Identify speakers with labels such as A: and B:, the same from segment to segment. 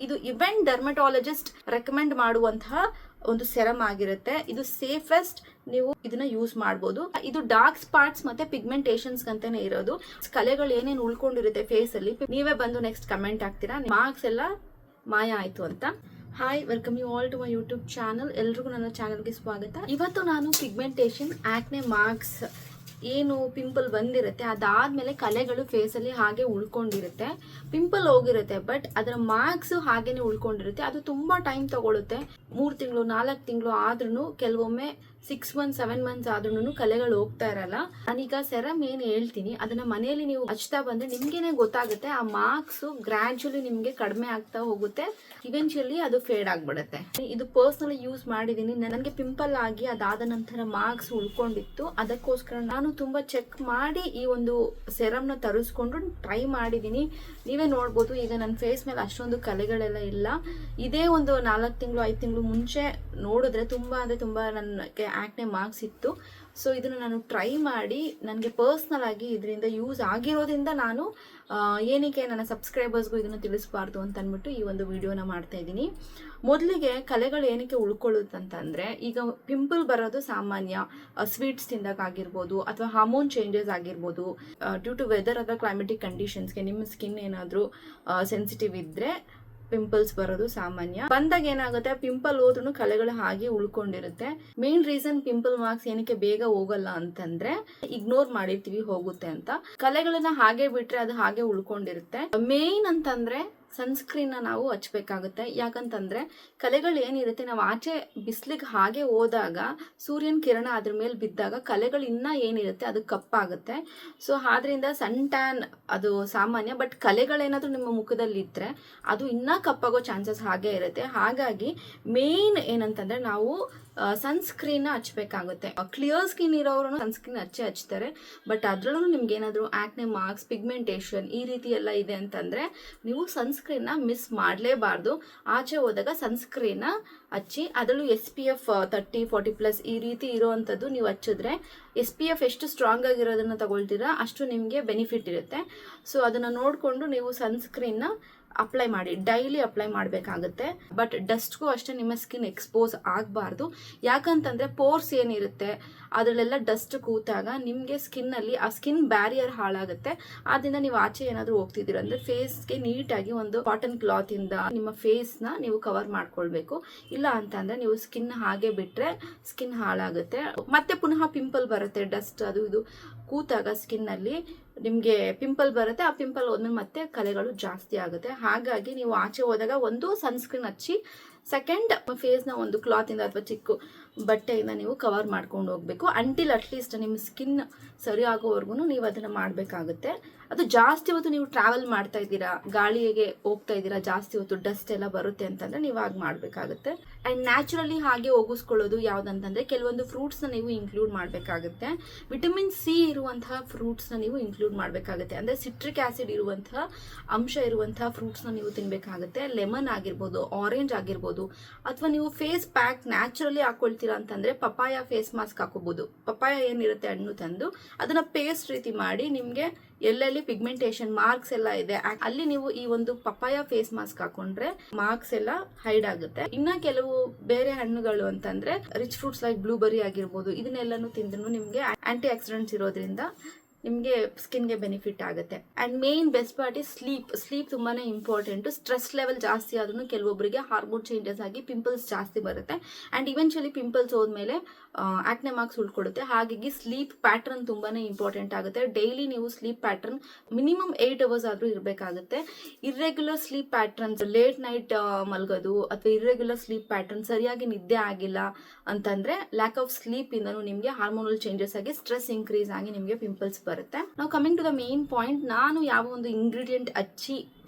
A: ಇದು event dermatologist recommend ಮಾಡುವಂತಹ ಒಂದು ಸೆರಮ್ ಆಗಿರುತ್ತೆ. ಇದು ಸೇಫೆಸ್ಟ್, ನೀವು ಇದನ್ನ ಯೂಸ್ ಮಾಡಬಹುದು. ಇದು ಡಾರ್ಕ್ ಸ್ಪಾಟ್ಸ್ ಮತ್ತೆ ಪಿಗ್ಮೆಂಟೇಷನ್ಸ್ ಅಂತಾನೆ ಇರೋದು. ಕಲೆಗಳು ಏನೇನು ಉಳ್ಕೊಂಡಿರುತ್ತೆ ಫೇಸ್ ಅಲ್ಲಿ, ನೀವೇ ಬಂದು ನೆಕ್ಸ್ಟ್ ಕಮೆಂಟ್ ಆಗ್ತೀರಾ ಮಾರ್ಕ್ಸ್ ಎಲ್ಲ ಮಾಯ ಆಯ್ತು ಅಂತ. Hi, welcome you all to my YouTube channel. ಎಲ್ರಿಗೂ ನನ್ನ ಚಾನಲ್ಗೆ ಸ್ವಾಗತ. ಇವತ್ತು ನಾನು ಪಿಗ್ಮೆಂಟೇಷನ್, ಆಕ್ನೆ ಮಾರ್ಕ್ಸ್, ಏನು ಪಿಂಪಲ್ ಬಂದಿರುತ್ತೆ ಅದಾದ್ಮೇಲೆ ಕಲೆಗಳು ಫೇಸಲ್ಲಿ ಹಾಗೆ ಉಳ್ಕೊಂಡಿರುತ್ತೆ. ಪಿಂಪಲ್ ಹೋಗಿರುತ್ತೆ ಬಟ್ ಅದರ ಮಾರ್ಕ್ಸ್ ಹಾಗೇನೆ ಉಳ್ಕೊಂಡಿರುತ್ತೆ. ಅದು ತುಂಬಾ ಟೈಮ್ ತಗೊಳುತ್ತೆ. 3 ತಿಂಗಳು 4 ತಿಂಗಳು ಆದ್ರೂ, ಕೆಲವೊಮ್ಮೆ 6 ಮಂತ್ಸ್ 7 ಮಂತ್ಸ್ ಆದ್ರೂ ಕಲೆಗಳು ಹೋಗ್ತಾ ಇರಲ್ಲ. ನಾನೀಗ ಸೆರಮ್ ಏನ್ ಹೇಳ್ತೀನಿ ಅದನ್ನ ಮನೆಯಲ್ಲಿ ನೀವು ಹಚ್ತಾ ಬಂದ್ರೆ ನಿಮ್ಗೆನೆ ಗೊತ್ತಾಗುತ್ತೆ. ಆ ಮಾರ್ಕ್ಸ್ ಗ್ರಾಜುಲಿ ನಿಮ್ಗೆ ಕಡಿಮೆ ಆಗ್ತಾ ಹೋಗುತ್ತೆ. ಇವೆಂಚುಲಿ ಅದು ಫೇಡ್ ಆಗ್ಬಿಡುತ್ತೆ. ಇದು ಪರ್ಸನಲಿ ಯೂಸ್ ಮಾಡಿದೀನಿ. ನನಗೆ ಪಿಂಪಲ್ ಆಗಿ ಅದಾದ ನಂತರ ಮಾರ್ಕ್ಸ್ ಉಳ್ಕೊಂಡಿತ್ತು. ಅದಕ್ಕೋಸ್ಕರ ನಾನು ತುಂಬಾ ಚೆಕ್ ಮಾಡಿ ಈ ಒಂದು ಸೆರಮ್ ನ ತರಿಸ್ಕೊಂಡು ಟ್ರೈ ಮಾಡಿದೀನಿ. ನೀವೇ ನೋಡ್ಬೋದು, ಈಗ ನನ್ನ ಫೇಸ್ ಮೇಲೆ ಅಷ್ಟೊಂದು ಕಲೆಗಳೆಲ್ಲ ಇಲ್ಲ. ಇದೇ ಒಂದು 4 ತಿಂಗಳು 5 ತಿಂಗಳು ಮುಂಚೆ ನೋಡಿದ್ರೆ ತುಂಬಾ ಅಂದ್ರೆ ತುಂಬಾ ನನಗೆ ಆಕ್ನೆ ಮಾರ್ಕ್ಸ್ ಇತ್ತು. ಸೊ ಇದನ್ನು ನಾನು ಟ್ರೈ ಮಾಡಿ ನನಗೆ ಪರ್ಸ್ನಲ್ ಆಗಿ ಇದರಿಂದ ಯೂಸ್ ಆಗಿರೋದ್ರಿಂದ ನಾನು ಏನಕ್ಕೆ ನನ್ನ ಸಬ್ಸ್ಕ್ರೈಬರ್ಸ್ಗೂ ಇದನ್ನು ತಿಳಿಸಬಾರ್ದು ಅಂತ ಅಂದ್ಬಿಟ್ಟು ಈ ಒಂದು ವಿಡಿಯೋನ ಮಾಡ್ತಾ ಇದ್ದೀನಿ. ಮೊದಲಿಗೆ ಕಲೆಗಳು ಏನಕ್ಕೆ ಉಳ್ಕೊಳ್ಳುತ್ತಂತಂದರೆ, ಈಗ ಪಿಂಪಲ್ ಬರೋದು ಸಾಮಾನ್ಯ. ಸ್ವೀಟ್ಸ್ ತಿಂದಾಗಿರ್ಬೋದು ಅಥವಾ ಹಾರ್ಮೋನ್ ಚೇಂಜಸ್ ಆಗಿರ್ಬೋದು, ಡ್ಯೂ ಟು ವೆದರ್ ಅಥವಾ ಕ್ಲೈಮೆಟಿಕ್ ಕಂಡೀಷನ್ಸ್ಗೆ ನಿಮ್ಮ ಸ್ಕಿನ್ ಏನಾದರೂ ಸೆನ್ಸಿಟಿವ್ ಇದ್ದರೆ ಪಿಂಪಲ್ಸ್ ಬರೋದು ಸಾಮಾನ್ಯ. ಬಂದಾಗ ಏನಾಗುತ್ತೆ, ಪಿಂಪಲ್ ಹೋದ್ರೂ ಕಲೆಗಳು ಹಾಗೆ ಉಳ್ಕೊಂಡಿರುತ್ತೆ. ಮೇನ್ ರೀಸನ್ ಪಿಂಪಲ್ ಮಾರ್ಕ್ಸ್ ಏನಕ್ಕೆ ಬೇಗ ಹೋಗಲ್ಲ ಅಂತಂದ್ರೆ, ಇಗ್ನೋರ್ ಮಾಡಿರ್ತೀವಿ ಹೋಗುತ್ತೆ ಅಂತ. ಕಲೆಗಳನ್ನ ಹಾಗೆ ಬಿಟ್ರೆ ಅದು ಹಾಗೆ ಉಳ್ಕೊಂಡಿರುತ್ತೆ. ಮೇನ್ ಅಂತಂದ್ರೆ ಸನ್ಸ್ಕ್ರೀನ್ ನಾವು ಹಚ್ಬೇಕಾಗುತ್ತೆ. ಯಾಕಂತಂದ್ರೆ ಕಲೆಗಳು ಏನಿರುತ್ತೆ, ನಾವು ಆಚೆ ಬಿಸಿಲಿಗೆ ಹಾಗೆ ಹೋದಾಗ ಸೂರ್ಯನ ಕಿರಣ ಅದ್ರ ಮೇಲೆ ಬಿದ್ದಾಗ ಕಲೆಗಳು ಇನ್ನ ಏನಿರುತ್ತೆ ಅದು ಕಪ್ಪಾಗುತ್ತೆ. ಸೊ ಆದ್ರಿಂದ ಸನ್ ಟ್ಯಾನ್ ಅದು ಸಾಮಾನ್ಯ. ಬಟ್ ಕಲೆಗಳೇನಾದ್ರೂ ನಿಮ್ಮ ಮುಖದಲ್ಲಿ ಇದ್ರೆ ಅದು ಇನ್ನ ಕಪ್ಪಾಗೋ ಚಾನ್ಸಸ್ ಹಾಗೆ ಇರುತ್ತೆ. ಹಾಗಾಗಿ ಮೇನ್ ಏನಂತಂದ್ರೆ ನಾವು ಸನ್ಸ್ಕ್ರೀನ್ ಹಚ್ಬೇಕಾಗುತ್ತೆ. ಕ್ಲಿಯರ್ ಸ್ಕಿನ್ ಇರೋರು ಸನ್ಸ್ಕ್ರೀನ್ ಹಚ್ತಾರೆ. ಬಟ್ ಅದ್ರಲ್ಲೂ ನಿಮ್ಗೆ ಏನಾದ್ರು ಆಕ್ನೆ ಮಾರ್ಕ್ಸ್, ಪಿಗ್ಮೆಂಟೇಷನ್ ಈ ರೀತಿ ಎಲ್ಲ ಇದೆ ಅಂತಂದ್ರೆ ನೀವು ಸನ್ಸ್ಕ್ರೀನ್ ನ ಮಿಸ್ ಮಾಡಲೇಬಾರ್ದು. ಆಚೆ ಹೋದಾಗ ಸನ್ಸ್ಕ್ರೀನ್ ಹಚ್ಚಿ, ಅದರಲ್ಲೂ SPF 30-40+ ಈ ರೀತಿ ಇರೋವಂಥದ್ದು ನೀವು ಹಚ್ಚಿದ್ರೆ, SPF ಎಷ್ಟು ಸ್ಟ್ರಾಂಗ್ ಆಗಿರೋದನ್ನ ತಗೊಳ್ತೀರಾ ಅಷ್ಟು ನಿಮಗೆ ಬೆನಿಫಿಟ್ ಇರುತ್ತೆ. ಸೊ ಅದನ್ನ ನೋಡಿಕೊಂಡು ನೀವು ಸನ್ಸ್ಕ್ರೀನ್ ನ ಅಪ್ಲೈ ಮಾಡಿ, ಡೈಲಿ ಅಪ್ಲೈ ಮಾಡಬೇಕಾಗುತ್ತೆ. ಬಟ್ ಡಸ್ಟ್ಗೂ ಅಷ್ಟೇ ನಿಮ್ಮ ಸ್ಕಿನ್ ಎಕ್ಸ್ಪೋಸ್ ಆಗಬಾರ್ದು. ಯಾಕಂತಂದ್ರೆ ಪೋರ್ಸ್ ಏನಿರುತ್ತೆ ಅದರಲ್ಲೆಲ್ಲ ಡಸ್ಟ್ ಕೂತಾಗ ನಿಮಗೆ ಸ್ಕಿನ್ನಲ್ಲಿ ಆ ಸ್ಕಿನ್ ಬ್ಯಾರಿಯರ್ ಹಾಳಾಗುತ್ತೆ. ಆದ್ರಿಂದ ನೀವು ಆಚೆ ಏನಾದರೂ ಹೋಗ್ತಿದ್ದೀರ ಅಂದ್ರೆ ಫೇಸ್ಗೆ ನೀಟಾಗಿ ಒಂದು ಕಾಟನ್ ಕ್ಲಾತ್ ಇಂದ ನಿಮ್ಮ ಫೇಸ್ನ ನೀವು ಕವರ್ ಮಾಡ್ಕೊಳ್ಬೇಕು. ಇಲ್ಲ ಅಂತಂದ್ರೆ ನೀವು ಸ್ಕಿನ್ ಹಾಗೆ ಬಿಟ್ರೆ ಸ್ಕಿನ್ ಹಾಳಾಗುತ್ತೆ. ಮತ್ತೆ ಪುನಃ ಪಿಂಪಲ್ ಬರುತ್ತೆ. ಡಸ್ಟ್ ಅದು ಇದು ಕೂತಾಗ ಸ್ಕಿನ್ ಅಲ್ಲಿ ನಿಮ್ಗೆ ಪಿಂಪಲ್ ಬರುತ್ತೆ. ಆ ಪಿಂಪಲ್ ಹೋದ್ಮೇಲೆ ಮತ್ತೆ ಕಲೆಗಳು ಜಾಸ್ತಿ ಆಗುತ್ತೆ. ಹಾಗಾಗಿ ನೀವು ಆಚೆ ಹೋದಾಗ ಒಂದು ಸನ್ಸ್ಕ್ರೀನ್ ಹಚ್ಚಿ, ಸೆಕೆಂಡ್ ಫೇಸ್ ನ ಒಂದು ಕ್ಲಾತ್ ಇಂದ ಅಥವಾ ಚಿಕ್ಕ ಬಟ್ಟೆಯಿಂದ ನೀವು ಕವರ್ ಮಾಡ್ಕೊಂಡು ಹೋಗ್ಬೇಕು. ಅಂಟಿಲ್ ಅಟ್ಲೀಸ್ಟ್ ನಿಮ್ಮ ಸ್ಕಿನ್ ಸರಿ ಆಗೋವರೆಗೂ ನೀವು ಅದನ್ನ ಮಾಡಬೇಕಾಗುತ್ತೆ. ಅದು ಜಾಸ್ತಿ ಹೊತ್ತು ನೀವು ಟ್ರಾವೆಲ್ ಮಾಡ್ತಾ ಇದ್ದೀರಾ, ಗಾಳಿಗೆ ಹೋಗ್ತಾ ಇದ್ದೀರಾ, ಜಾಸ್ತಿ ಹೊತ್ತು ಡಸ್ಟ್ ಎಲ್ಲ ಬರುತ್ತೆ ಅಂತಂದ್ರೆ ನೀವು ಆಗ ಮಾಡಬೇಕಾಗುತ್ತೆ. ಅಂಡ್ ನ್ಯಾಚುರಲಿ ಹಾಗೆ ಹೋಗಿಸ್ಕೊಳ್ಳೋದು ಯಾವ್ದಂತಂದ್ರೆ, ಕೆಲವೊಂದು ಫ್ರೂಟ್ಸ್ ನ ನೀವು ಇನ್ಕ್ಲೂಡ್ ಮಾಡಬೇಕಾಗುತ್ತೆ. ವಿಟಮಿನ್ C ಇರುವಂತಹ ಫ್ರೂಟ್ಸ್ ನ ನೀವು ಇನ್ಕ್ಲೂಡ್ ಮಾಡಬೇಕಾಗುತ್ತೆ. ಅಂದ್ರೆ ಸಿಟ್ರಿಕ್ ಆಸಿಡ್ ಇರುವಂತಹ ಅಂಶ ಇರುವಂತಹ ಫ್ರೂಟ್ಸ್ ನ ನೀವು ತಿನ್ಬೇಕಾಗುತ್ತೆ. ಲೆಮನ್ ಆಗಿರ್ಬೋದು, ಆರೆಂಜ್ ಆಗಿರ್ಬೋದು, ಅಥವಾ ನೀವು ಫೇಸ್ ಪ್ಯಾಕ್ ನ್ಯಾಚುರಲಿ ಹಾಕೊಳ್ತೀರಾ ಅಂತಂದ್ರೆ ಪಪಾಯ ಫೇಸ್ ಮಾಸ್ಕ್ ಹಾಕೋಬಹುದು. ಪಪಾಯ ಏನಿರುತ್ತೆ ಹಣ್ಣು ತಂದು ಅದನ್ನ ಪೇಸ್ಟ್ ರೀತಿ ಮಾಡಿ, ನಿಮ್ಗೆ ಎಲ್ಲೆಲ್ಲಿ ಪಿಗ್ಮೆಂಟೇಷನ್ ಮಾರ್ಕ್ಸ್ ಎಲ್ಲ ಇದೆ ಅಲ್ಲಿ ನೀವು ಈ ಒಂದು ಪಪಾಯ ಫೇಸ್ ಮಾಸ್ಕ್ ಹಾಕೊಂಡ್ರೆ ಮಾರ್ಕ್ಸ್ ಎಲ್ಲ ಹೈಡ್ ಆಗುತ್ತೆ. ಇನ್ನ ಕೆಲವು ಬೇರೆ ಹಣ್ಣುಗಳು ಅಂತಂದ್ರೆ ರಿಚ್ ಫ್ರೂಟ್ಸ್ ಲೈಕ್ ಬ್ಲೂಬೆರಿ ಆಗಿರ್ಬೋದು, ಇದನ್ನೆಲ್ಲಾನು ತಿಂದ್ರು ನಿಮ್ಗೆ ಆಂಟಿ ಆಕ್ಸಿಡೆಂಟ್ಸ್ ಇರೋದ್ರಿಂದ ನಿಮಗೆ ಸ್ಕಿನ್ಗೆ ಬೆನಿಫಿಟ್ ಆಗುತ್ತೆ. And main best part is sleep ತುಂಬಾನೇ ಇಂಪಾರ್ಟೆಂಟ್. ಸ್ಟ್ರೆಸ್ ಲೆವೆಲ್ ಜಾಸ್ತಿ ಆದ್ರೂ ಕೆಲವೊಬ್ಬರಿಗೆ ಹಾರ್ಮೋನ್ ಚೇಂಜಸ್ ಆಗಿ ಪಿಂಪಲ್ಸ್ ಜಾಸ್ತಿ ಬರುತ್ತೆ. ಅಂಡ್ ಇವೆಂಚುಲಿ ಪಿಂಪಲ್ಸ್ ಹೋದ್ಮೇಲೆ ಆಕ್ನೆ ಮಾರ್ಕ್ಸ್ ಉಳ್ಕೊಳ್ಳುತ್ತೆ. ಹಾಗಾಗಿ ಸ್ಲೀಪ್ ಪ್ಯಾಟರ್ನ್ ತುಂಬಾನೇ ಇಂಪಾರ್ಟೆಂಟ್ ಆಗುತ್ತೆ. ಡೈಲಿ ನೀವು ಸ್ಲೀಪ್ ಪ್ಯಾಟರ್ನ್ ಮಿನಿಮಮ್ 8 ಅವರ್ಸ್ ಆದ್ರೂ ಇರಬೇಕಾಗುತ್ತೆ. Irregular sleep patterns, late night ಮಲ್ಗೋದು ಅಥವಾ ಇರ್ರೆಗ್ಯುಲರ್ ಸ್ಲೀಪ್ ಪ್ಯಾಟರ್ನ್, ಸರಿಯಾಗಿ ನಿದ್ದೆ ಆಗಿಲ್ಲ ಅಂತಂದ್ರೆ ಲ್ಯಾಕ್ ಆಫ್ ಸ್ಲೀಪ್ ಇಂದನೂ ನಿಮ್ಗೆ ಹಾರ್ಮೋನಲ್ ಚೇಂಜಸ್ ಆಗಿ ಸ್ಟ್ರೆಸ್ ಇನ್ಕ್ರೀಸ್ ಆಗಿ ನಿಮ್ಗೆ ಪಿಂಪಲ್ಸ್ ಬರುತ್ತೆ. ನಾವು coming to the main point, ನಾನು ಯಾವ ಒಂದು ಇಂಗ್ರೀಡಿಯೆಂಟ್ ಹಚ್ಚಿ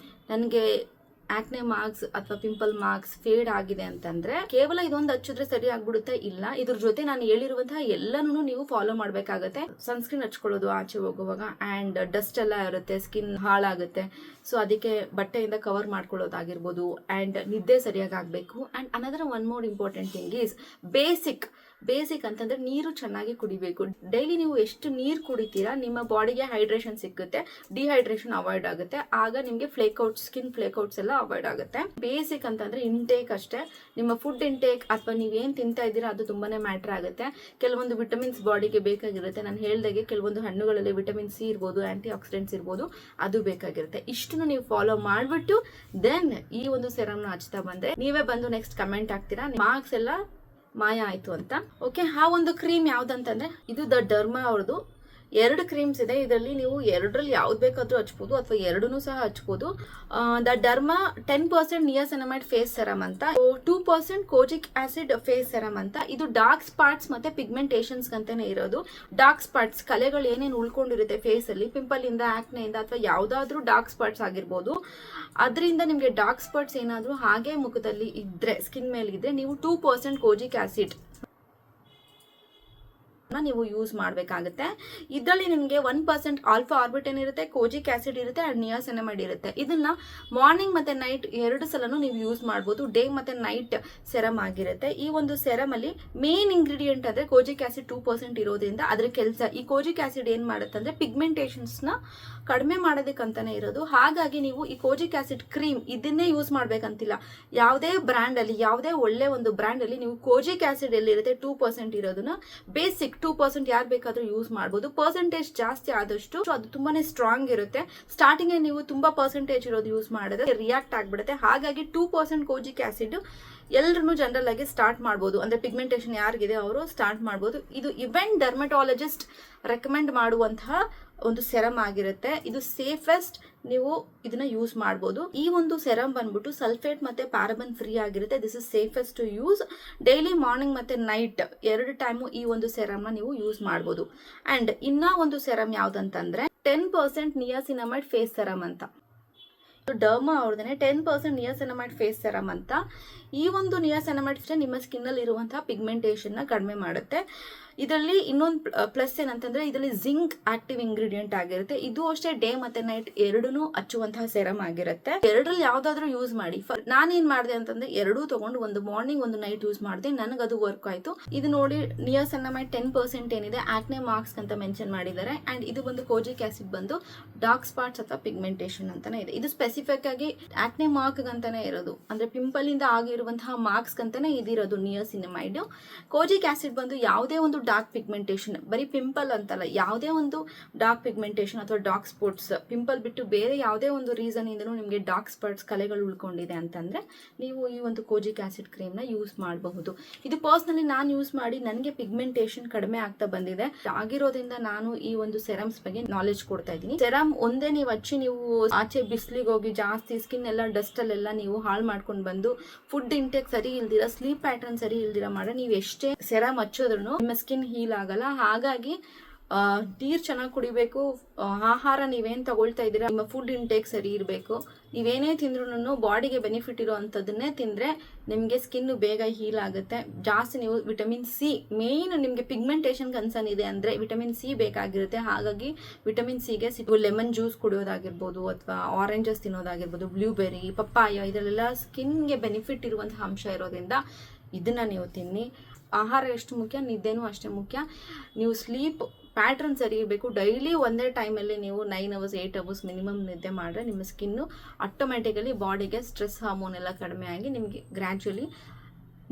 A: ನನಗೆ ಆಕ್ನೆ ಮಾರ್ಕ್ಸ್ ಅಥವಾ ಪಿಂಪಲ್ ಮಾರ್ಕ್ಸ್ ಫೇಡ್ ಆಗಿದೆ ಅಂತಂದ್ರೆ, ಕೇವಲ ಇದೊಂದು ಹಚ್ಚಿದ್ರೆ ಸರಿ ಆಗ್ಬಿಡುತ್ತೆ? ಇಲ್ಲ, ಇದ್ರ ಜೊತೆ ನಾನು ಹೇಳಿರುವಂತಹ ಎಲ್ಲನೂ ನೀವು ಫಾಲೋ ಮಾಡ್ಬೇಕಾಗತ್ತೆ. ಸನ್ಸ್ಕ್ರೀನ್ ಹಚ್ಕೊಳ್ಳೋದು ಆಚೆ ಹೋಗುವಾಗ, ಅಂಡ್ ಡಸ್ಟ್ ಎಲ್ಲ ಇರುತ್ತೆ, ಸ್ಕಿನ್ ಹಾಳಾಗುತ್ತೆ. ಸೊ ಅದಕ್ಕೆ ಬಟ್ಟೆಯಿಂದ ಕವರ್ ಮಾಡ್ಕೊಳ್ಳೋದಾಗಿರ್ಬೋದು. ಅಂಡ್ ನಿದ್ದೆ ಸರಿಯಾಗಿ ಆಗ್ಬೇಕು. And another one more important thing is basic basic ಅಂತಂದ್ರೆ ನೀರು ಚೆನ್ನಾಗಿ ಕುಡಿಬೇಕು. ಡೈಲಿ ನೀವು ಎಷ್ಟು ನೀರು ಕುಡಿತೀರಾ ನಿಮ್ಮ ಬಾಡಿಗೆ ಹೈಡ್ರೇಷನ್ ಸಿಕ್ಕುತ್ತೆ, ಡಿಹೈಡ್ರೇಷನ್ ಅವಾಯ್ಡ್ ಆಗುತ್ತೆ. ಆಗ ನಿಮಗೆ ಸ್ಕಿನ್ ಫ್ಲೇಕ್ಔಟ್ಸ್ ಎಲ್ಲ ಅವಾಯ್ಡ್ ಆಗುತ್ತೆ. ಬೇಸಿಕ್ ಅಂತಂದ್ರೆ ಇಂಟೇಕ್ ಅಷ್ಟೇ. ನಿಮ್ಮ ಫುಡ್ ಇಂಟೇಕ್ ಅಥವಾ ನೀವೇನ್ ತಿಂತಾ ಇದ್ದೀರಾ ಅದು ತುಂಬಾನೇ ಮ್ಯಾಟರ್ ಆಗುತ್ತೆ. ಕೆಲವೊಂದು ವಿಟಮಿನ್ಸ್ ಬಾಡಿಗೆ ಬೇಕಾಗಿರುತ್ತೆ. ನಾನು ಹೇಳ್ದಾಗೆ ಕೆಲವೊಂದು ಹಣ್ಣುಗಳಲ್ಲಿ ವಿಟಮಿನ್ ಸಿ ಇರ್ಬೋದು, ಆಂಟಿ ಆಕ್ಸಿಡೆಂಟ್ಸ್ ಇರ್ಬೋದು, ಅದು ಬೇಕಾಗಿರುತ್ತೆ. ಇಷ್ಟನ್ನು ನೀವು ಫಾಲೋ ಮಾಡ್ಬಿಟ್ಟು ದೆನ್ ಈ ಒಂದು ಸೆರಮ್ನ ಹಚ್ತಾ ಬಂದ್ರೆ ನೀವೇ ಬಂದು ನೆಕ್ಸ್ಟ್ ಕಮೆಂಟ್ ಆಗ್ತೀರಾ ಮಾರ್ಕ್ಸ್ ಎಲ್ಲ ಮಾಯ ಆಯ್ತು ಅಂತ. ಓಕೆ, ಆ ಒಂದು ಕ್ರೀಮ್ ಯಾವ್ದಂತಂದ್ರೆ ಇದು ದ ಡರ್ಮಾ ಅವ್ರದ್ದು 2 ಕ್ರೀಮ್ಸ್ ಇದೆ. ಇದರಲ್ಲಿ ನೀವು 2ರಲ್ಲಿ ಯಾವ್ದು ಬೇಕಾದ್ರೂ ಹಚ್ಬೋದು ಅಥವಾ 2 ಸಹ ಹಚ್ಬೋದು. ದ ಡರ್ಮಾ 10% ನಿಯಾಸಿನಮೈಡ್ ಫೇಸ್ ಸೆರಮ್ ಅಂತ, 2% ಕೋಜಿಕ್ ಆಸಿಡ್ ಫೇಸ್ ಸೆರಮ್ ಅಂತ. ಇದು ಡಾರ್ಕ್ ಸ್ಪಾಟ್ಸ್ ಮತ್ತೆ ಪಿಗ್ಮೆಂಟೇಷನ್ಸ್ ಅಂತಾನೆ ಇರೋದು. ಡಾರ್ಕ್ ಸ್ಪಾಟ್ಸ್ ಕಲೆಗಳು ಏನೇನು ಉಳ್ಕೊಂಡಿರುತ್ತೆ ಫೇಸ್ ಅಲ್ಲಿ, ಪಿಂಪಲ್ ಇಂದ, ಆಕ್ನೆ ಇಂದ ಅಥವಾ ಯಾವ್ದಾದ್ರು ಡಾರ್ಕ್ ಸ್ಪಾಟ್ಸ್ ಆಗಿರ್ಬೋದು, ಅದರಿಂದ ನಿಮ್ಗೆ ಡಾರ್ಕ್ ಸ್ಪಾಟ್ಸ್ ಏನಾದ್ರು ಹಾಗೆ ಮುಖದಲ್ಲಿ ಇದ್ರೆ, ಸ್ಕಿನ್ ಮೇಲೆ ಇದ್ರೆ, ನೀವು 2% ಕೋಜಿಕ್ ಆಸಿಡ್ ನೀವು ಯೂಸ್ ಮಾಡಬೇಕಾಗುತ್ತೆ. ಇದರಲ್ಲಿ ನಿಮಗೆ 1% ಆಲ್ಫಾ ಆರ್ಬಿಟೇನ್ ಇರುತ್ತೆ, ಕೋಜಿಕ್ ಆಸಿಡ್ ಇರುತ್ತೆ ಅಂಡ್ ನಿಯಾಸಿನಮೈಡ್ ಇರುತ್ತೆ. ಇದನ್ನ ಮಾರ್ನಿಂಗ್ ಮತ್ತೆ ನೈಟ್ 2 ಸಲನೂ ನೀವು ಯೂಸ್ ಮಾಡಬಹುದು. ಡೇ ಮತ್ತೆ ನೈಟ್ ಸೆರಮ್ ಆಗಿರುತ್ತೆ. ಈ ಒಂದು ಸೆರಮ್ ಅಲ್ಲಿ ಮೇನ್ ಇಂಗ್ರೀಡಿಯೆಂಟ್ ಅಂದ್ರೆ ಕೋಜಿಕ್ ಆಸಿಡ್ 2% ಇರೋದ್ರಿಂದ ಅದ್ರ ಕೆಲಸ, ಈ ಕೋಜಿಕ್ ಆಸಿಡ್ ಏನ್ ಮಾಡುತ್ತೆ ಅಂದ್ರೆ ಪಿಗ್ಮೆಂಟೇಷನ್ಸ್ ನ ಕಡಿಮೆ ಮಾಡೋದಕ್ಕಂತಾನೆ ಇರೋದು. ಹಾಗಾಗಿ ನೀವು ಈ ಕೋಜಿಕ್ ಆಸಿಡ್ ಕ್ರೀಮ್ ಇದನ್ನೇ ಯೂಸ್ ಮಾಡ್ಬೇಕಂತಿಲ್ಲ. ಯಾವುದೇ ಬ್ರ್ಯಾಂಡ್ ಅಲ್ಲಿ, ಯಾವುದೇ ಒಳ್ಳೆ ಒಂದು ಬ್ರ್ಯಾಂಡ್ ಅಲ್ಲಿ ನೀವು ಕೋಜಿಕ್ ಆಸಿಡ್ ಎಲ್ಲಿರುತ್ತೆ 2% ಇರೋದನ್ನ ಬೇಸಿಕ್ 2% ಯಾರು ಬೇಕಾದ್ರೂ ಯೂಸ್ ಮಾಡಬಹುದು. ಪರ್ಸೆಂಟೇಜ್ ಜಾಸ್ತಿ ಆದಷ್ಟು ಅದು ತುಂಬಾನೇ ಸ್ಟ್ರಾಂಗ್ ಇರುತ್ತೆ. ಸ್ಟಾರ್ಟಿಂಗ್ ನೀವು ತುಂಬಾ ಪರ್ಸೆಂಟೇಜ್ ಇರೋದು ಯೂಸ್ ಮಾಡಿದ್ರೆ ರಿಯಾಕ್ಟ್ ಆಗ್ಬಿಡುತ್ತೆ. ಹಾಗಾಗಿ 2% ಕೋಜಿಕ್ ಆಸಿಡ್ ಎಲ್ಲರೂ ಜನರಲ್ ಆಗಿ ಸ್ಟಾರ್ಟ್ ಮಾಡಬಹುದು. ಅಂದ್ರೆ ಪಿಗ್ಮೆಂಟೇಷನ್ ಯಾರಿಗಿದೆ ಅವರು ಸ್ಟಾರ್ಟ್ ಮಾಡಬಹುದು. ಇದು ಇವೆಂಟ್ ಡರ್ಮಟಾಲಜಿಸ್ಟ್ ರೆಕಮೆಂಡ್ ಮಾಡುವಂತಹ ಒಂದು ಸೆರಮ್ ಆಗಿರುತ್ತೆ. ಇದು ಸೇಫೆಸ್ಟ್, ನೀವು ಇದನ್ನ ಯೂಸ್ ಮಾಡಬಹುದು. ಈ ಒಂದು ಸೆರಮ್ ಬಂದ್ಬಿಟ್ಟು ಸಲ್ಫೇಟ್ ಮತ್ತೆ ಪ್ಯಾರಾಬನ್ ಫ್ರೀ ಆಗಿರುತ್ತೆ. This is safest to use. Daily morning ಮತ್ತೆ ನೈಟ್ 2 ಟೈಮು ಈ ಒಂದು ಸೆರಮ್ ನ ನೀವು ಯೂಸ್ ಮಾಡಬಹುದು. ಅಂಡ್ ಇನ್ನ ಒಂದು ಸೆರಮ್ ಯಾವ್ದಂತಂದ್ರೆ 10% ನಿಯಾಸಿನಮೈಡ್ ಫೇಸ್ ಸೆರಮ್ ಅಂತ. ಡರ್ಮಾ ಅವ್ರದೇನೆ 10% ನಿಯಾಸಿನಮೈಡ್ ಫೇಸ್ ಸೆರಮ್ ಅಂತ. ಈ ಒಂದು ನಿಯಾಸಿನಮೈಡ್ ನಿಮ್ಮ ಸ್ಕಿನ್ ಅಲ್ಲಿ ಇರುವಂತಹ ಪಿಗ್ಮೆಂಟೇಷನ್ ನ ಕಡಿಮೆ ಮಾಡುತ್ತೆ. ಇದರಲ್ಲಿ ಇನ್ನೊಂದು ಪ್ಲಸ್ ಏನಂತಂದ್ರೆ ಇದರಲ್ಲಿ ಜಿಂಕ್ ಆಕ್ಟಿವ್ ಇಂಗ್ರೀಡಿಯೆಂಟ್ ಆಗಿರುತ್ತೆ. ಇದು ಅಷ್ಟೇ ಡೇ ಮತ್ತೆ ನೈಟ್ 2 ಹಚ್ಚುವಂತಹ ಸೆರಮ್ ಆಗಿರುತ್ತೆ. 2ರಲ್ಲಿ ಯಾವ್ದಾದ್ರು ಯೂಸ್ ಮಾಡಿ. ನಾನೇನ್ ಮಾಡಿದೆ ಅಂತಂದ್ರೆ 2 ತಗೊಂಡು ಒಂದು ಮಾರ್ನಿಂಗ್ ಒಂದು ನೈಟ್ ಯೂಸ್ ಮಾಡಿದೆ. ನನಗದು ವರ್ಕ್ ಆಯ್ತು. ಇದು ನೋಡಿ ನಿಯಾಸಿನಮೈಡ್ 10% ಏನಿದೆ ಆಕ್ನೆ ಮಾರ್ಕ್ಸ್ ಅಂತ ಮೆನ್ಷನ್ ಮಾಡಿದ್ದಾರೆ. ಅಂಡ್ ಇದು ಬಂದು ಕೋಜಿಕ್ ಆಸಿಡ್ ಬಂದು ಡಾರ್ಕ್ ಸ್ಪಾಟ್ಸ್ ಅಥವಾ ಪಿಗ್ಮೆಂಟೇಷನ್ ಅಂತಾನೆ ಇದೆ. ಇದು ಸ್ಪೆಸಿಫಿಕ್ ಆಗಿ ಆಕ್ನೆ ಮಾರ್ಕ್ ಅಂತಾನೆ ಇರೋದು, ಅಂದ್ರೆ ಪಿಂಪಲ್ ಇಂದ ಆಗಿರುವಂತಹ ಮಾರ್ಕ್ಸ್ ಅಂತಾನೆ ಇದಿರೋದು ನಿಯಾಸಿನಮೈಡ್. ಕೋಜಿಕ್ ಆಸಿಡ್ ಬಂದು ಯಾವುದೇ ಒಂದು ಡಾರ್ಕ್ ಪಿಗ್ಮೆಂಟೇಷನ್, ಬರೀ ಪಿಂಪಲ್ ಅಂತಲ್ಲ, ಯಾವುದೇ ಒಂದು ಡಾರ್ಕ್ ಪಿಗ್ಮೆಂಟೇಷನ್ ಅಥವಾ ಡಾರ್ಕ್ ಸ್ಪಾಟ್ಸ್, ಪಿಂಪಲ್ ಬಿಟ್ಟು ಬೇರೆ ಯಾವುದೇ ಒಂದು ರೀಸನ್ ಇಂದನೂ ನಿಮಗೆ ಡಾರ್ಕ್ ಸ್ಪಾಟ್ಸ್ ಕಲೆಗಳು ಉಳ್ಕೊಂಡಿದೆ ಅಂತಂದ್ರೆ ನೀವು ಈ ಒಂದು ಕೋಜಿಕ್ ಆಸಿಡ್ ಕ್ರೀಮ್ ನ ಯೂಸ್ ಮಾಡಬಹುದು. ಇದು ಪರ್ಸನಲಿ ನಾನು ಯೂಸ್ ಮಾಡಿ ನನಗೆ ಪಿಗ್ಮೆಂಟೇಷನ್ ಕಡಿಮೆ ಆಗ್ತಾ ಬಂದಿದೆ. ಆಗಿರೋದ್ರಿಂದ ನಾನು ಈ ಒಂದು ಸೆರಮ್ಸ್ ಬಗ್ಗೆ ನಾಲೆಜ್ ಕೊಡ್ತಾ ಇದ್ದೀನಿ. ಸೆರಮ್ ಒಂದೇ ನೀವು ಹಚ್ಚಿ ನೀವು ಆಚೆ ಬಿಸಿಲಿಗೆ ಹೋಗಿ ಜಾಸ್ತಿ ಸ್ಕಿನ್ ಎಲ್ಲ ಡಸ್ಟ್ ಅಲ್ಲೆಲ್ಲ ನೀವು ಹಾಳು ಮಾಡ್ಕೊಂಡು ಬಂದು ಫುಡ್ ಇಂಟೇಕ್ ಸರಿ ಇಲ್ದಿರ, ಸ್ಲೀಪ್ ಪ್ಯಾಟರ್ನ್ ಸರಿ ಇಲ್ದಿರ ಮಾಡಿ ನೀವು ಎಷ್ಟೇ ಸೆರಮ್ ಹಚ್ಚೋದ್ರೂ ನಿಮ್ಮ ಸ್ಕಿನ್ ಹೀಲ್ ಆಗಲ್ಲ. ಹಾಗಾಗಿ ನೀರು ಚೆನ್ನಾಗಿ ಕುಡಿಬೇಕು. ಆಹಾರ ನೀವೇನ್ ತಗೊಳ್ತಾ ಇದ್ದೀರಾ ನಿಮ್ಮ ಫುಡ್ ಇಂಟೇಕ್ ಸರಿ ಇರಬೇಕು. ನೀವೇನೇ ತಿಂದ್ರೂ ಬಾಡಿಗೆ ಬೆನಿಫಿಟ್ ಇರೋ ಅಂಥದ್ದನ್ನೇ ತಿಂದ್ರೆ ನಿಮಗೆ ಸ್ಕಿನ್ ಬೇಗ ಹೀಲ್ ಆಗುತ್ತೆ. ಜಾಸ್ತಿ ನೀವು ವಿಟಮಿನ್ ಸಿ, ಮೇನ್ ನಿಮಗೆ ಪಿಗ್ಮೆಂಟೇಷನ್ ಕನ್ಸರ್ನ್ ಇದೆ ಅಂದ್ರೆ ವಿಟಮಿನ್ ಸಿ ಬೇಕಾಗಿರುತ್ತೆ. ಹಾಗಾಗಿ ವಿಟಮಿನ್ ಸಿಗೆ ಲೆಮನ್ ಜ್ಯೂಸ್ ಕುಡಿಯೋದಾಗಿರ್ಬೋದು ಅಥವಾ ಆರೆಂಜಸ್ ತಿನ್ನೋದಾಗಿರ್ಬೋದು, ಬ್ಲೂಬೆರಿ, ಪಪ್ಪಾಯ, ಇದರಲ್ಲೆಲ್ಲ ಸ್ಕಿನ್ಗೆ ಬೆನಿಫಿಟ್ ಇರುವಂತಹ ಅಂಶ ಇರೋದ್ರಿಂದ ಇದನ್ನ ನೀವು ತಿನ್ನಿ. ಆಹಾರ ಎಷ್ಟು ಮುಖ್ಯ, ನಿದ್ದೆನೂ ಅಷ್ಟೇ ಮುಖ್ಯ. ನೀವು ಸ್ಲೀಪ್ ಪ್ಯಾಟ್ರನ್ ಸರಿ ಇರಬೇಕು. ಡೈಲಿ ಒಂದೇ ಟೈಮಲ್ಲಿ ನೀವು 9 hours 8 hours ಮಿನಿಮಮ್ ನಿದ್ದೆ ಮಾಡಿದ್ರೆ ನಿಮ್ಮ ಸ್ಕಿನ್ನು ಆಟೋಮ್ಯಾಟಿಕಲಿ ಬಾಡಿಗೆ ಸ್ಟ್ರೆಸ್ ಹಾರ್ಮೋನ್ ಎಲ್ಲ ಕಡಿಮೆ ಆಗಿ ನಿಮಗೆ ಗ್ರ್ಯಾಜುಯಲಿ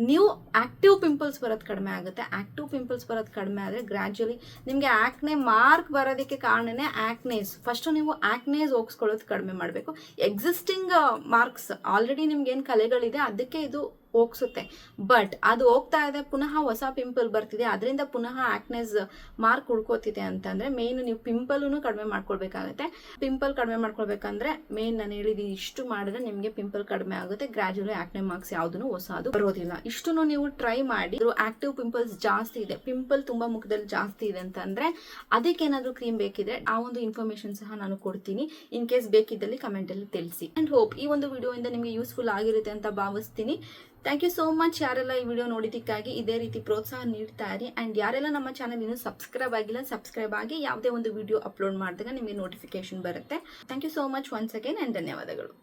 A: ನೀವು ಆಕ್ಟಿವ್ ಪಿಂಪಲ್ಸ್ ಬರೋದು ಕಡಿಮೆ ಆಗುತ್ತೆ. ಆಕ್ಟಿವ್ ಪಿಂಪಲ್ಸ್ ಬರೋದು ಕಡಿಮೆ ಆದರೆ ಗ್ರ್ಯಾಜುಯಲಿ ನಿಮಗೆ ಆಕ್ನೆ ಮಾರ್ಕ್ ಬರೋದಕ್ಕೆ ಕಾರಣನೇ ಆಕ್ನೇಸ್. ಫಸ್ಟ್ ನೀವು ಆಕ್ನೇಸ್ ಹೋಗಿಸ್ಕೊಳ್ಳೋದು ಕಡಿಮೆ ಮಾಡಬೇಕು. ಎಕ್ಸಿಸ್ಟಿಂಗ್ ಮಾರ್ಕ್ಸ್ ಆಲ್ರೆಡಿ ನಿಮ್ಗೆ ಏನು ಕಲೆಗಳಿದೆ ಅದಕ್ಕೆ ಇದು ಹೋಗ್ಸುತ್ತೆ. ಬಟ್ ಅದು ಹೋಗ್ತಾ ಇದೆ, ಪುನಃ ಹೊಸ ಪಿಂಪಲ್ ಬರ್ತಿದೆ, ಅದರಿಂದ ಪುನಃ ಆಕ್ನೆಸ್ ಮಾರ್ಕ್ ಉಳ್ಕೋತಿದೆ ಅಂತಂದ್ರೆ ಮೇನ್ ನೀವು ಪಿಂಪಲ್ನು ಕಡಿಮೆ ಮಾಡ್ಕೊಳ್ಬೇಕಾಗತ್ತೆ. ಪಿಂಪಲ್ ಕಡಿಮೆ ಮಾಡ್ಕೊಳ್ಬೇಕಂದ್ರೆ ಮೇನ್ ನಾನು ಹೇಳಿದೀನಿ ಇಷ್ಟು ಮಾಡಿದ್ರೆ ನಿಮಗೆ ಪಿಂಪಲ್ ಕಡಿಮೆ ಆಗುತ್ತೆ. ಗ್ರಾಜುಯಲಿ ಆಕ್ನೆ ಮಾರ್ಕ್ಸ್ ಯಾವ್ದು ಹೊಸದು ಬರೋದಿಲ್ಲ. ಇಷ್ಟನ್ನು ನೀವು ಟ್ರೈ ಮಾಡಿ. ಆಕ್ಟಿವ್ ಪಿಂಪಲ್ಸ್ ಜಾಸ್ತಿ ಇದೆ, ಪಿಂಪಲ್ ತುಂಬಾ ಮುಖದಲ್ಲಿ ಜಾಸ್ತಿ ಇದೆ ಅಂತಂದ್ರೆ ಅದಕ್ಕೆ ಏನಾದ್ರು ಕ್ರೀಮ್ ಬೇಕಿದ್ರೆ ಆ ಒಂದು ಇನ್ಫಾರ್ಮೇಶನ್ ಸಹ ನಾನು ಕೊಡ್ತೀನಿ. ಇನ್ ಕೇಸ್ ಬೇಕಿದ್ದಲ್ಲಿ ಕಮೆಂಟ್ ಅಲ್ಲಿ ತಿಳಿಸಿ. ಅಂಡ್ ಹೋಪ್ ಈ ಒಂದು ವಿಡಿಯೋ ಇಂದ ನಿಮಗೆ ಯೂಸ್ಫುಲ್ ಆಗಿರುತ್ತೆ ಅಂತ ಭಾವಿಸ್ತೀನಿ. ಥ್ಯಾಂಕ್ ಯು ಸೋ ಮಚ್ ಯಾರೆಲ್ಲ ಈ ವಿಡಿಯೋ ನೋಡಿದ್ದಕ್ಕಾಗಿ. ಇದೇ ರೀತಿ ಪ್ರೋತ್ಸಾಹ ನೀಡ್ತಾ ಇರಿ. ಅಂಡ್ ಯಾರೆಲ್ಲ ನಮ್ಮ ಚಾನಲ್ ಇನ್ನೂ ಸಬ್ಸ್ಕ್ರೈಬ್ ಆಗಿಲ್ಲ, ಸಬ್ಸ್ಕ್ರೈಬ್ ಆಗಿ ಯಾವುದೇ ಒಂದು ವಿಡಿಯೋ ಅಪ್ಲೋಡ್ ಮಾಡಿದಾಗ ನಿಮಗೆ ನೋಟಿಫಿಕೇಶನ್ ಬರುತ್ತೆ. Thank you so much once again and ಧನ್ಯವಾದಗಳು.